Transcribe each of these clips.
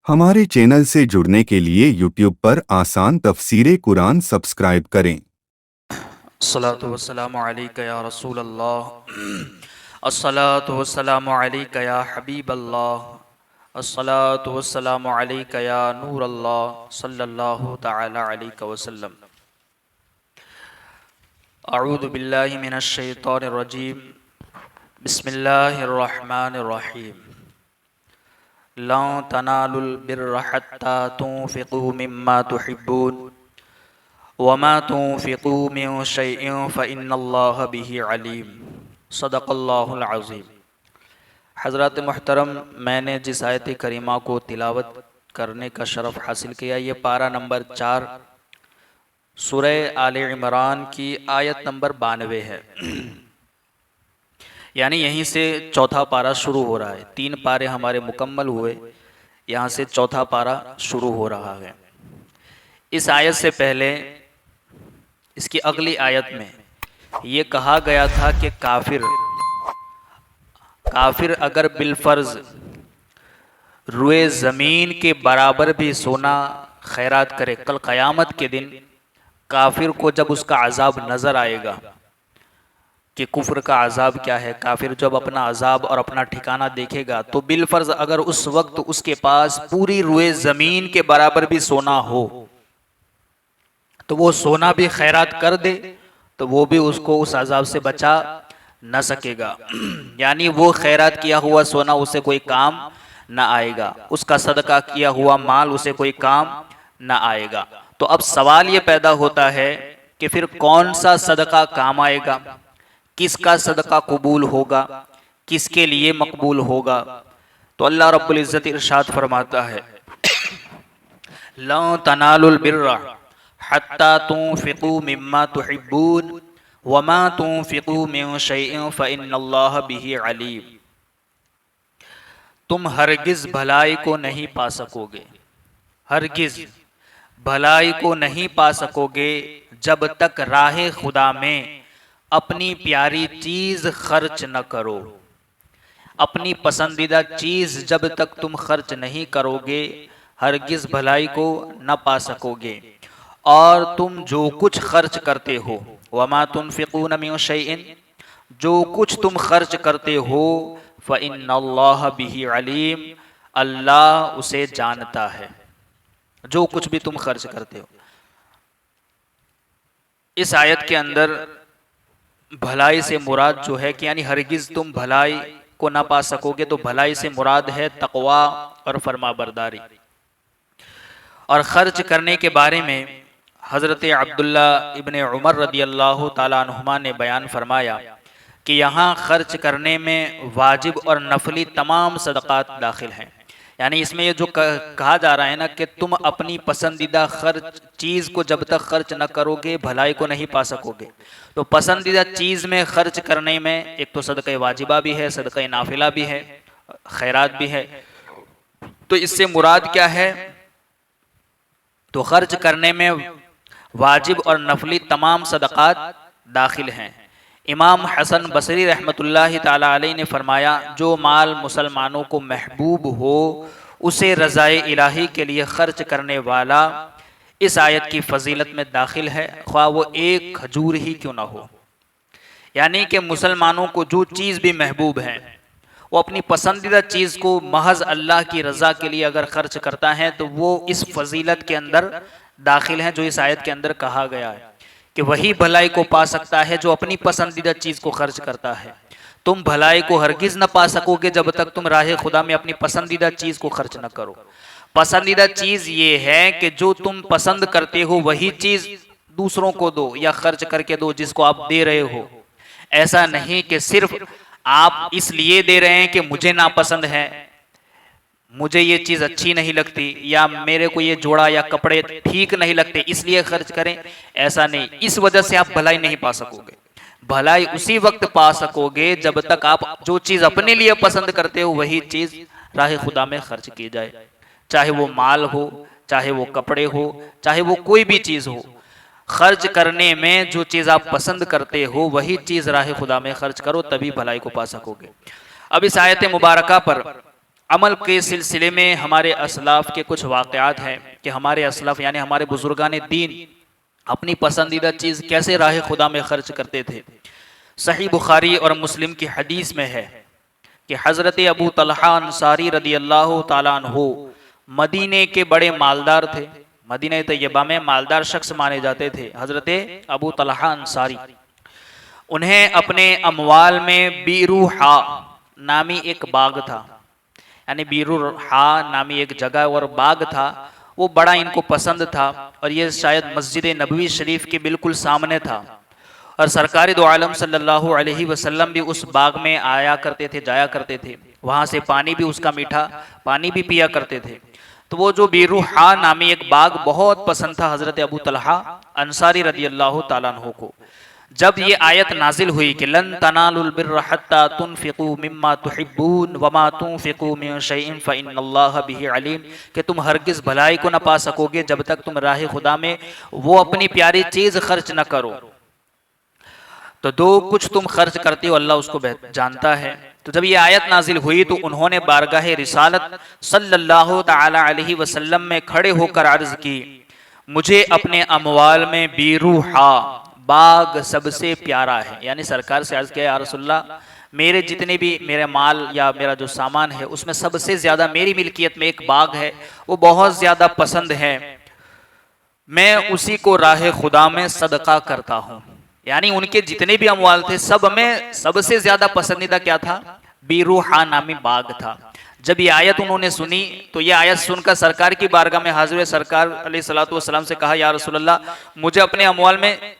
हमारे चैनल से जुड़ने के लिए YouTube पर आसान तफसीरे कुरान सब्सक्राइब करें। अस्सलातु वस्सलामु अलैका या रसूल अल्लाह, अस्सलातु वस्सलामु अलैका या हबीब अल्लाह, अस्सलातु वस्सलामु अलैका या नूर अल्लाह सल्लल्लाहु तआला अलैहि वसल्लम। अऊज़ु बिल्लाहि मिनश शैतानिर रजीम, बिस्मिल्लाहिर रहमानिर रहीम। लन तनालुल बिर्रा हत्ता तुनफ़िक़ू मिम्मा तुहिब्बून वमा तुनफ़िक़ू मिन शैइन फ़इन्नल्लाह बिही अलीम। सदक़ल्लाहुल अज़ीम। हज़रत मुहतरम, मैंने जिस आयत करीमा को तिलावत करने का शरफ़ हासिल किया, ये पारा नंबर 4 सूरह आले इमरान की आयत नंबर 92 है। यानी यहीं से चौथा पारा शुरू हो रहा है। 3 पारे हमारे मुकम्मल हुए, यहाँ से चौथा पारा शुरू हो रहा है। इस आयत से पहले इसकी अगली आयत में ये कहा गया था कि काफिर अगर बिलफर्ज रुए ज़मीन के बराबर भी सोना खैरात करे, कल क़यामत के दिन काफिर को जब उसका अजाब नज़र आएगा कि कुफ्र का अजाब क्या है, काफिर जब अपना अजाब और अपना ठिकाना देखेगा तो बिलफर्ज अगर उस वक्त उसके पास पूरी रुए ज़मीन के बराबर भी सोना हो तो वो सोना भी खैरात कर दे तो वो भी उसको उस अजाब से बचा न सकेगा। यानी वो खैरात किया हुआ सोना उसे कोई काम न आएगा, उसका सदका किया हुआ माल उसे कोई काम न आएगा। तो अब सवाल ये पैदा होता है कि फिर कौन सा सदका काम आएगा, किसका सदका कबूल होगा, किसके लिए मकबूल होगा। तो अल्लाह रब्बुल इज़्ज़त इरशाद फरमाता है, लन तनालुल बिर्रा हत्ता तुनफ़िक़ू मिम्मा तुहिब्बून वमा तुनफ़िक़ू मिन शैइन फ़इन्नल्लाह बिही अलीम। तुम हरगिज़ भलाई को नहीं पा सकोगे, हरगिज़ भलाई को नहीं पा सकोगे जब तक राह खुदा में अपनी प्यारी चीज़ खर्च न करो। अपनी पसंदीदा चीज़ जब तक तुम खर्च नहीं करोगे हरगिज़ भलाई को न पा सकोगे। और तुम जो कुछ खर्च करते हो, वमा तुनफ़िक़ून मिन शैइन, जो कुछ तुम खर्च करते हो, फ़इन्नल्लाह बिही अलीम, अल्लाह उसे जानता है। जो कुछ भी तुम खर्च करते हो। इस आयत के अंदर भलाई से मुराद जो है कि यानी हरगिज़ तुम भलाई को ना पा सकोगे, तो भलाई से मुराद है तक़वा और फरमाबरदारी। और ख़र्च करने के बारे में हज़रत अब्दुल्ला इब्ने उमर रदियल्लाहु ताला अन्हुमा ने बयान फरमाया कि यहाँ ख़र्च करने में वाजिब और नफली तमाम सदक़ात दाखिल हैं। यानी इसमें ये जो कहा जा रहा है ना कि तुम अपनी पसंदीदा खर्च चीज़ को जब तक खर्च न करोगे भलाई को नहीं पा सकोगे। तो पसंदीदा चीज़ में खर्च करने में एक तो सदक़े वाजिबा भी है, सदक़े नाफिला भी है, खैरात भी है। तो इससे मुराद क्या है? तो खर्च करने में वाजिब और नफली तमाम सदक़ात दाखिल हैं। इमाम हसन बसरी रहमतुल्लाहि ताला अलैहि ने फरमाया, जो माल मुसलमानों को महबूब हो उसे रज़ाए इलाही के लिए ख़र्च करने वाला इस आयत की फजीलत में दाखिल है, ख्वाह वो एक खजूर ही क्यों ना हो। यानी कि मुसलमानों को जो चीज़ भी महबूब है वो अपनी पसंदीदा चीज़ को महज अल्लाह की रज़ा के लिए अगर ख़र्च करता है तो वो इस फजीलत के अंदर दाखिल है जो इस आयत के अंदर कहा गया है कि वही भलाई को पा सकता है जो अपनी पसंदीदा चीज़ को खर्च करता है। तुम भलाई को हरगिज़ न पा सकोगे जब तक तुम राह खुदा में अपनी पसंदीदा चीज़ को खर्च न करो। पसंदीदा चीज़ ये है कि जो तुम पसंद करते हो वही चीज़ दूसरों को दो या खर्च करके दो जिसको आप दे रहे हो। ऐसा नहीं कि सिर्फ आप इसलिए दे रहे हैं कि मुझे नापसंद है, मुझे ये चीज़ अच्छी नहीं लगती, या मेरे को ये जोड़ा या कपड़े ठीक नहीं लगते इसलिए खर्च करें। ऐसा नहीं, इस वजह से आप भलाई नहीं पा सकोगे। भलाई उसी वक्त पा सकोगे जब तक आप जो चीज़ अपने लिए पसंद करते हो वही चीज़ राह खुदा में खर्च की जाए, चाहे वो माल हो, चाहे वो कपड़े हो, चाहे वो कोई भी चीज़ हो। खर्च करने में जो चीज़ आप पसंद करते हो वही चीज़ राह खुदा में खर्च करो, तभी भलाई को पा सकोगे। अब इस आयत मुबारका पर अमल के सिलसिले में हमारे असलाफ के कुछ वाक़यात हैं कि हमारे असलाफ यानी हमारे बुजुर्गान दीन अपनी पसंदीदा चीज़ कैसे राह खुदा में खर्च करते थे। सही बुखारी और मुस्लिम की हदीस में है कि हज़रत अबू तलहा अंसारी रदी अल्लाह ताला अन्हु मदीने के बड़े मालदार थे। मदीने तैयबा में मालदार शख्स माने जाते थे हज़रत अबू तलहा अंसारी। उन्हें अपने अमवाल में बीरूहा नामी एक बाग था, यानी बीरूहा नामी एक जगह और बाग था, वो बड़ा इनको पसंद था और ये शायद मस्जिद नबवी शरीफ के बिल्कुल सामने था। और सरकार दो आलम सल्लल्लाहु अलैहि वसल्लम भी उस बाग में आया करते थे, जाया करते थे, वहाँ से पानी भी उसका मीठा पानी भी पिया करते थे। तो वो जो बीरूहा नामी एक बाग बहुत पसंद था हज़रत अबू तलहा अंसारी रदी अल्लाह ताला अन्हु को। जब ये आयत नाजिल हुई कि लन तनालुल बिर्र हत्ता तुनफिकू मिम्मा तुहिब्बून वमा तुनफिकू मिन शैइन फइन्नल्लाह बिही अलीम, कि तुम हरगिज़ भलाई को न पा सकोगे जब तक तुम राह खुदा में वो अपनी प्यारी चीज़ खर्च न करो। तो जो कुछ तुम खर्च करते हो अल्लाह उसको जानता है। तो जब ये आयत नाजिल हुई तो उन्होंने बारगाह रिसालत सल्लल्लाहु ताला अलैहि वसल्लम में खड़े होकर अर्ज की, मुझे अपने अमवाल में बीरूहा बाग सबसे प्यारा है। यानी सरकार से अर्ज किया, या रसूलल्लाह मेरे जितने भी मेरे माल या मेरा जो सामान है उसमें सबसे ज़्यादा मेरी मिल्कियत में एक बाग है, वो बहुत ज़्यादा पसंद है, मैं उसी को राह खुदा में सदका करता हूँ। यानी उनके जितने भी अमवाल थे सब में सबसे ज़्यादा पसंदीदा क्या था? बीरूहा नामी बाग था। जब ये आयत उन्होंने सुनी तो ये आयत सुनकर सरकार की बारगाह में हाजिर हुए, सरकार अलैहिस्सलातु वस्सलाम से कहा, या रसूलल्लाह मुझे अपने अमवाल में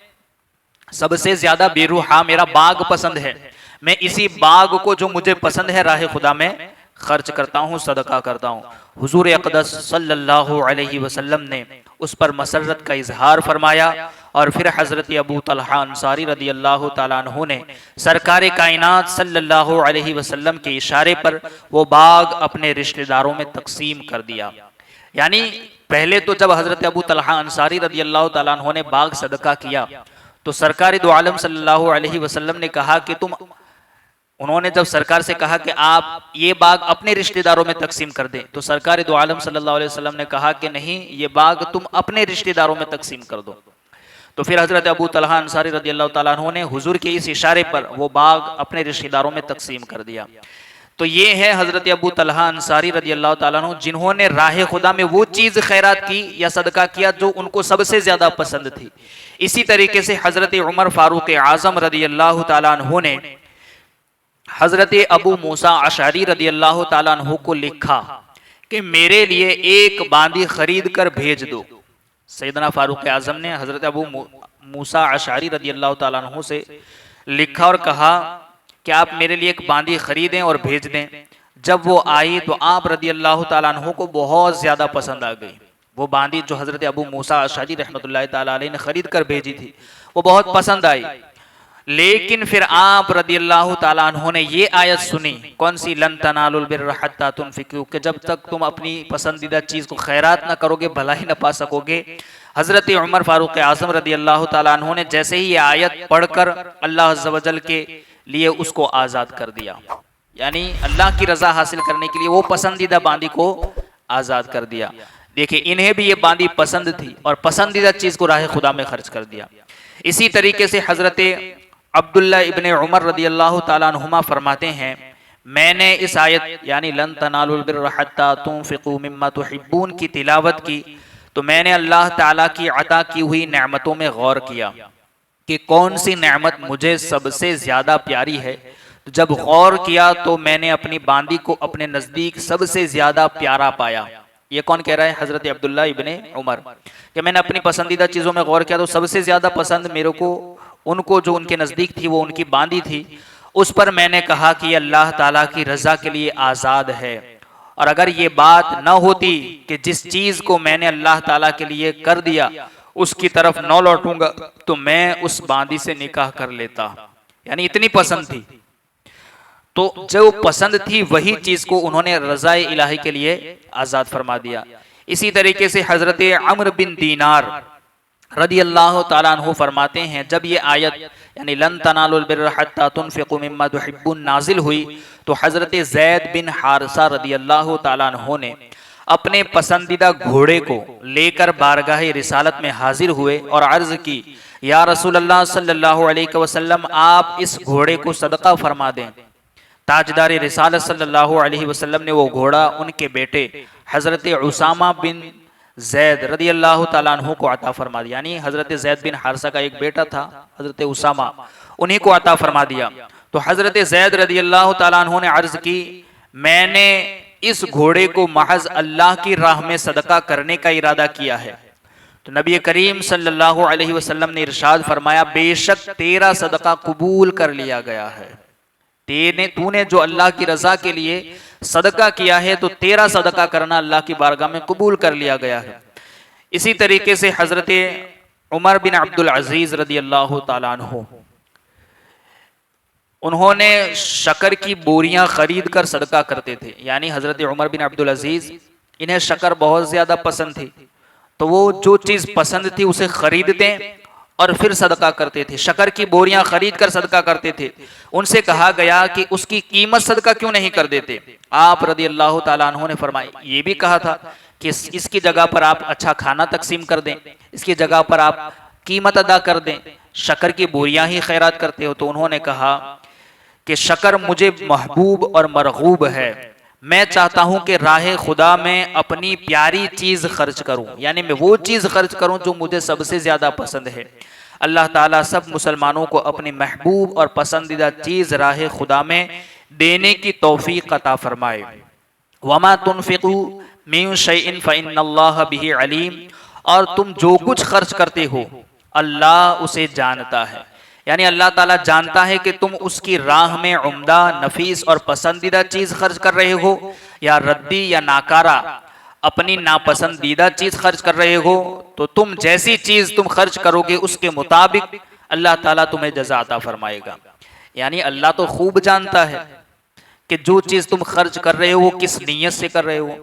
सबसे ज्यादा बीरूहा मेरा बाग पसंद है, मैं इसी बाग को जो मुझे पसंद है राह खुदा में खर्च करता हूँ, सदका करता हूँ। हुजूर अक़दस सल्लल्लाहु अलैहि वसल्लम ने उस पर मसरत का इजहार फरमाया और फिर हज़रत अबू तलहा अंसारी रदी अल्लाह ताला अन्हु ने सरकार कायनात सल्लल्लाहु अलैहि वसल्लम के इशारे पर वो बाग अपने रिश्तेदारों में तकसीम कर दिया। यानी पहले तो जब हज़रत अबू तलहा अंसारी रदी अल्लाह ताला अन्हु ने बाग सदका किया तो सरकार दो आलम सल्लल्लाहु अलैहि वसल्लम ने कहा कि उन्होंने जब सरकार से कहा कि आप ये बाग अपने रिश्तेदारों में तकसीम कर दें, तो सरकार दो आलम सल्लल्लाहु अलैहि वसल्लम ने कहा कि नहीं, ये बाग तुम अपने रिश्तेदारों में तकसीम कर दो। तो फिर हज़रत अबू तलहा अंसारी रदी अल्लाह ताला अन्हु ने हुजूर के इस इशारे पर वो बाग अपने रिश्तेदारों में तकसीम कर दिया। तो ये है हज़रत अबू तलहा अंसारी रदी अल्लाह ताला अन्हु जिन्होंने राह खुदा में वो चीज़ खैरात की या सदका किया जो उनको सबसे ज़्यादा पसंद थी। इसी तरीके से हज़रत उमर फारूक आज़म रदी अल्लाह ताला अन्हु ने हज़रत अबू मूसा अशअरी रदी अल्लाह ताला अन्हु को लिखा कि मेरे लिए एक बांदी खरीद कर भेज दो। सैयदना फारूक आज़म ने हज़रत अबू मूसा अशअरी रदी अल्लाह ताला अन्हु से लिखा और कहा कि आप मेरे लिए एक बांदी खरीदें और भेज दें। जब वो आई तो आप रदी अल्लाह ताला अन्हु को बहुत ज़्यादा पसंद आ गई। वो बांदी जो हज़रत अबू मूसा अशअरी रहमतुल्लाह ताला अलैह ने ख़रीद कर भेजी थी वो बहुत पसंद आई। लेकिन फिर आप रदी अल्लाह ताला अन्हु ने ये आयत सुनी, कौन सी? लन तनालुल बिर्र हत्ता तुनफिकू, कि जब तक तुम अपनी पसंदीदा चीज़ को खैरात ना करोगे भलाई ना पा सकोगे। हज़रत उमर फारूक आज़म रदी अल्लाह ताला अन्हु ने जैसे ही ये आयत पढ़कर अल्लाह अज़्ज़ व जल के लिए उसको आज़ाद कर दिया, यानी अल्लाह की रज़ा हासिल करने के लिए वो पसंदीदा बांदी को आज़ाद कर दिया। देखिए इन्हें भी ये बांदी पसंद थी और पसंदीदा चीज़ को राह खुदा में खर्च कर दिया। इसी तरीके से हज़रत अब्दुल्ला इब्ने उमर रदी अल्लाह ताला अन्हुमा फरमाते हैं, मैंने इस आयत यानी लन तनालुल बिर्र हत्ता तुनफिकू मिम्मा तुहिब्बून की तिलावत की तो मैंने अल्लाह ताला की अता की हुई नेमतों में गौर किया कि कौन सी नेमत मुझे सबसे ज़्यादा प्यारी है। तो जब गौर किया तो मैंने अपनी बांदी को अपने नज़दीक सबसे ज़्यादा प्यारा पाया। ये कौन कह रहा है? हज़रत अब्दुल्ला इब्ने उमर, कि मैंने अपनी पसंदीदा चीज़ों में गौर किया तो सबसे ज़्यादा पसंद मेरे को उनको जो उनके नज़दीक थी वो उनकी बांदी थी। उस पर मैंने कहा कि अल्लाह ताला की रज़ा के लिए आज़ाद है, और अगर ये बात न होती कि जिस चीज़ को मैंने अल्लाह ताला के लिए कर दिया उसकी तरफ न लौटूंगा तो मैं उस बांदी से निकाह कर लेता। यानी इतनी पसंद थी। तो जो पसंद थी वही चीज़ को उन्होंने रज़ाए इलाही के लिए आज़ाद फरमा दिया। इसी तरीके से हज़रत अम्र बिन दीनार रदी अल्लाह ताला अन्हु फरमाते हैं, जब ये आयत यानी लन तनालुल बिर्र हत्ता तुनफिकू मिम्मा तुहिब्बुन नाजिल हुई तो हज़रत ज़ैद बिन हारिसा रदी अल्लाह ताला अन्हु ने अपने पसंदीदा घोड़े को लेकर बारगाह रिसालत में हाजिर हुए और अर्ज की, या रसूल अल्लाह सल्लल्लाहु अलैहि वसल्लम, आप इस घोड़े को सदका फरमा दें। ताजदार रिसालत सल्लल्लाहु अलैहि वसल्लम ने वो घोड़ा उनके बेटे हज़रत उसामा बिन जैद रदी अल्लाह ताला अन्हु को अता फरमा दिया। यानी हज़रत जैद बिन हारिसा का एक बेटा था हज़रत उसामा, उन्हीं को अता फरमा दिया। तो हज़रत जैद रदी अल्लाह ताला अन्हु ने अर्ज की, मैंने इस घोड़े को महज अल्लाह की राह में सदका करने का इरादा किया है। तो नबी करीम सल्लल्लाहु अलैहि वसल्लम ने इरशाद फरमाया, बेशक तेरा सदका कबूल कर लिया गया है। तूने जो अल्लाह की रजा के लिए सदका किया है तो तेरा सदका करना अल्लाह की बारगाह में कबूल कर लिया गया है। इसी तरीके से हजरत उमर बिन अब्दुल अजीज रदी अल्लाह ताला अन्हु, उन्होंने शक्कर की बोरियां खरीद कर सदका करते थे। यानी हजरत उमर बिन अब्दुल अजीज, इन्हें शक्कर बहुत ज्यादा पसंद थी, तो वो जो चीज पसंद थी उसे खरीदते और फिर सदका करते थे। शक्कर की बोरियां खरीद कर सदका करते थे। उनसे कहा गया कि उसकी कीमत सदका क्यों नहीं कर देते। आप रदी अल्लाह ताला अन्हु ने फरमाया, ये भी कहा था कि इसकी जगह पर आप अच्छा खाना तकसीम कर दें, इसकी जगह पर आप कीमत अदा कर दें, शक्कर की बोरियां ही खैरात करते हो। तो उन्होंने कहा कि शक्कर मुझे महबूब और मरगूब है, मैं चाहता हूं कि राह खुदा में अपनी प्यारी चीज खर्च करूं, यानी मैं वो चीज खर्च करूं जो मुझे सबसे ज्यादा पसंद है। अल्लाह ताला सब मुसलमानों को अपनी महबूब और पसंदीदा चीज राह खुदा में देने की तौफीक अता फरमाए। वमा तुनफिकू मिन शैइन फइन्नल्लाह बिही अलीम, और तुम जो कुछ खर्च करते हो अल्लाह उसे जानता है। यानी अल्लाह ताला जानता है कि तुम उसकी राह में उम्दा, नफीस और पसंदीदा चीज खर्च कर रहे हो या रद्दी या नाकारा अपनी नापसंदीदा चीज खर्च कर रहे हो। तो तुम जैसी चीज तुम खर्च करोगे उसके मुताबिक अल्लाह ताला तुम्हें जज़ा अता फरमाएगा। यानी अल्लाह तो खूब जानता है कि जो चीज तुम खर्च कर रहे हो किस नीयत से कर रहे हो,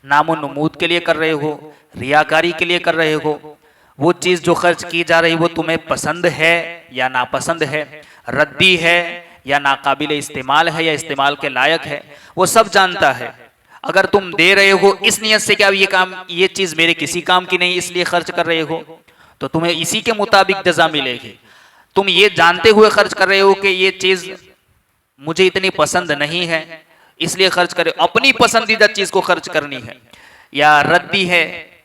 नामो नमूद के लिए कर रहे हो, रियाकारी के लिए कर रहे हो, वो चीज जो खर्च की जा रही वो तुम्हें पसंद है या नापसंद है, रद्दी है या नाकाबिल इस्तेमाल है या इस्तेमाल के लायक है, वो सब जानता है। अगर तुम दे रहे हो इस नियत से कि अब ये चीज मेरे किसी काम की नहीं इसलिए खर्च कर रहे हो, तो तुम्हें इसी के मुताबिक जजा मिलेगी। तुम ये जानते हुए खर्च कर रहे हो कि ये चीज मुझे इतनी पसंद नहीं है इसलिए खर्च करे, अपनी पसंदीदा चीज को खर्च करनी है, या रद्दी है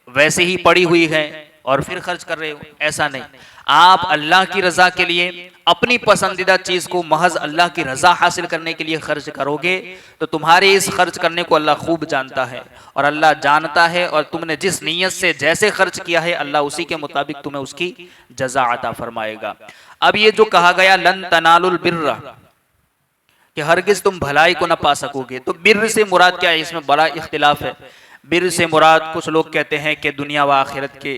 वैसे ही पड़ी हुई है और फिर खर्च कर रहे हो, ऐसा नहीं। आप अल्लाह की रजा के लिए अपनी पसंदीदा चीज को महज अल्लाह की रजा हासिल करने के लिए खर्च करोगे तो तुम्हारे इस खर्च करने को अल्लाह खूब जानता है और अल्लाह जानता है, और तुमने जिस नीयत से जैसे खर्च किया है अल्लाह उसी के मुताबिक तुम्हें उसकी जजा अता फरमाएगा। अब ये जो कहा गया लन तनालुल बिर्र, कि हरगिज तुम भलाई को न पा सकोगे, तो बिर्र से मुराद क्या है, इसमें बड़ा इख्तिलाफ है। बिर्र से मुराद कुछ लोग कहते हैं कि दुनिया व आखिरत की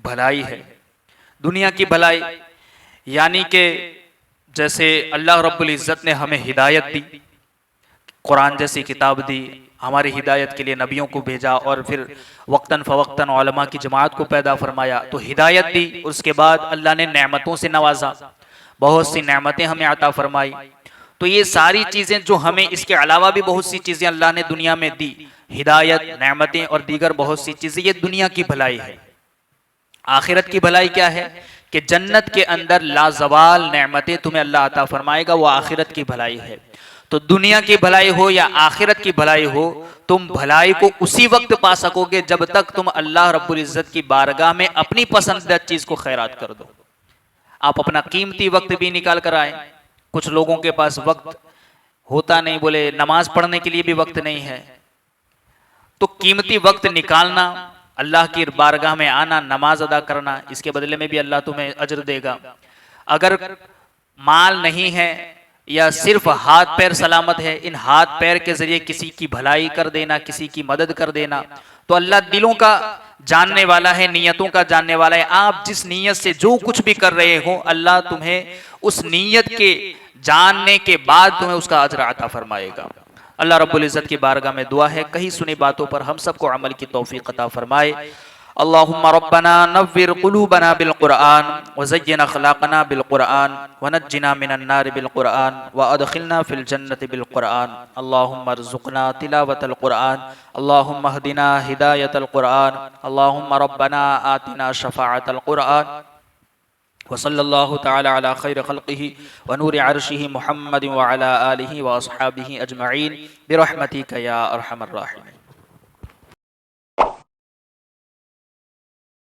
भलाई है। दुनिया की भलाई यानी कि जैसे अल्लाह रब्बुल इज़्ज़त ने हमें हिदायत दी, कुरान जैसी किताब दी, हमारी हिदायत के लिए नबियों को भेजा और फिर वक्तन फ़वक्तन उलमा की जमात को पैदा फरमाया, तो हिदायत दी। उसके बाद अल्लाह ने नेमतों से नवाजा, बहुत सी नेमतें हमें अता फरमाई। तो ये सारी चीज़ें जो हमें, इसके अलावा भी बहुत सी चीज़ें अल्लाह ने दुनिया में दी, हिदायत, नेमतें और दीगर बहुत सी चीज़ें, ये दुनिया की भलाई है। आखिरत की भलाई क्या है कि जन्नत के अंदर लाजवाल नेमतें तुम्हें अल्लाह अता फरमाएगा, वो आखिरत की भलाई है। तो दुनिया की भलाई हो या आखिरत की भलाई हो, तुम भलाई को उसी वक्त पा सकोगे जब तक तुम अल्लाह रब्बुल इज़्ज़त की बारगाह में अपनी पसंदीदा चीज को खैरात कर दो। आप अपना कीमती वक्त भी निकाल कर आए। कुछ लोगों के पास वक्त होता नहीं, बोले नमाज पढ़ने के लिए भी वक्त नहीं है, तो कीमती वक्त निकालना, अल्लाह की बारगाह में आना, नमाज अदा करना, इसके बदले में भी अल्लाह तुम्हें अजर देगा। अगर माल नहीं है या सिर्फ हाथ पैर सलामत है, इन हाथ पैर के जरिए किसी की भलाई कर देना, किसी की मदद कर देना, तो अल्लाह दिलों का जानने वाला है, नियतों का जानने वाला है। आप जिस नियत से जो कुछ भी कर रहे हो, अल्लाह तुम्हें उस नियत के जानने के बाद तुम्हें उसका अजर अता फरमाएगा। अल्लाह रब्बुल इज़्ज़त की बारगाह में दुआ है, कहीं सुनी बातों पर हम सबको अमल की तौफीक अता फरमाए अल्लाहुम्मा रब्बना नव्विर कुलूबना बिल कुरान व ज़य्यिन अखलाक़ना बिल कुरान व नज्जिना मिनन नार बिल कुरान व अदखिलना फिल जन्नति बिल कुरान। अल्लाहुम्मा अर्ज़ुक़ना तिलावतल कुरान, अल्लाहुम्मा हदिना हिदायतल कुरान, अल्लाहुम्मा रब्बना आतिना शफ़ाअतल कुरान। व सल्लल्लाहु तआला अला खैर खल्क़िही व नूरि अर्शिही मुहम्मद व अला आलिही व अस्हाबिही अजमईन बिरहमतिका या अरहमर राहिमीन।